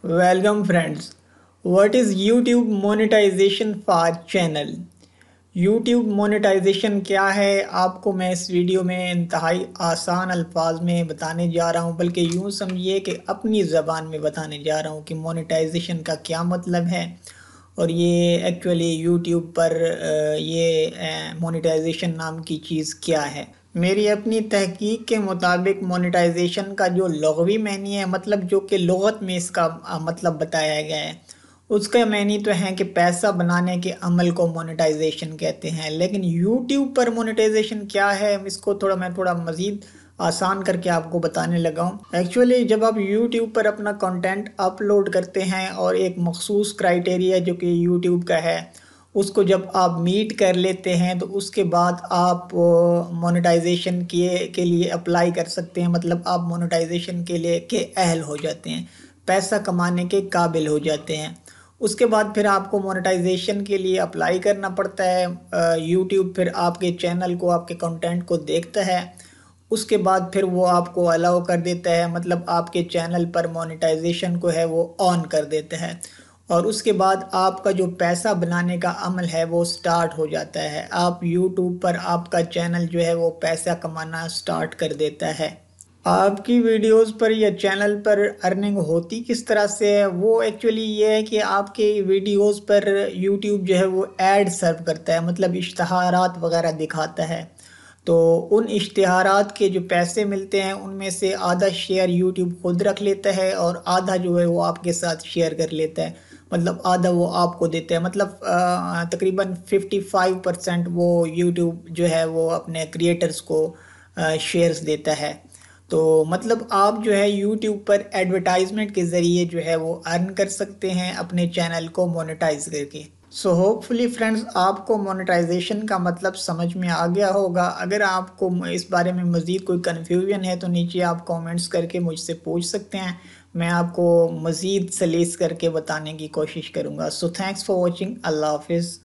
Welcome friends. What is YouTube monetisation for channel. YouTube monetisation क्या है, आपको मैं इस वीडियो में इंतहाई आसान अल्फाज में बताने जा रहा हूँ, बल्कि यूँ समझिए कि अपनी ज़बान में बताने जा रहा हूँ कि मोनेटाइजेशन का क्या मतलब है और ये एक्चुअली यूट्यूब पर ये मोनेटाइजेशन नाम की चीज़ क्या है। मेरी अपनी तहकीक के मुताबिक मोनेटाइजेशन का जो लुग़वी मानी है, मतलब जो कि लुग़त में इसका मतलब बताया गया है, उसका मानी तो है कि पैसा बनाने के अमल को मोनेटाइजेशन कहते हैं। लेकिन यूट्यूब पर मोनेटाइजेशन क्या है, इसको थोड़ा मज़ीद आसान करके आपको बताने लगा हूँ। एक्चुअली जब आप यूट्यूब पर अपना कंटेंट अपलोड करते हैं और एक मखसूस क्राइटेरिया जो कि यूट्यूब का है उसको जब आप मीट कर लेते हैं, तो उसके बाद आप मोनेटाइजेशन के लिए अप्लाई कर सकते हैं। मतलब आप मोनेटाइजेशन के लिए के अहल हो जाते हैं, पैसा कमाने के काबिल हो जाते हैं। उसके बाद फिर आपको मोनेटाइजेशन के लिए अप्लाई करना पड़ता है। यूट्यूब फिर आपके चैनल को, आपके कंटेंट को देखता है। उसके बाद फिर वो आपको अलाउ कर देता है, मतलब आपके चैनल पर मोनेटाइजेशन को है वो ऑन कर देता है। और उसके बाद आपका जो पैसा बनाने का अमल है वो स्टार्ट हो जाता है। आप यूट्यूब पर आपका चैनल जो है वो पैसा कमाना स्टार्ट कर देता है। आपकी वीडियोस पर या चैनल पर अर्निंग होती किस तरह से है, वो एक्चुअली ये है कि आपके वीडियोस पर यूट्यूब जो है वो ऐड सर्व करता है, मतलब इश्तहारात वगैरह दिखाता है। तो उन इश्तहारात के जो पैसे मिलते हैं उनमें से आधा शेयर यूट्यूब खुद रख लेता है और आधा जो है वो आपके साथ शेयर कर लेता है। मतलब आधा वो आपको देता है, मतलब तकरीबन 55% वो यूट्यूब जो है वो अपने क्रिएटर्स को शेयर्स देता है। तो मतलब आप जो है यूट्यूब पर एडवर्टाइजमेंट के ज़रिए जो है वो अर्न कर सकते हैं अपने चैनल को मोनेटाइज करके। सो होपफुली फ्रेंड्स, आपको मोनेटाइजेशन का मतलब समझ में आ गया होगा। अगर आपको इस बारे में मज़ीद कोई कन्फ्यूजन है तो नीचे आप कमेंट्स करके मुझसे पूछ सकते हैं। मैं आपको मज़ीद सलीस करके बताने की कोशिश करूँगा। So thanks for watching. अल्लाह हाफिज़।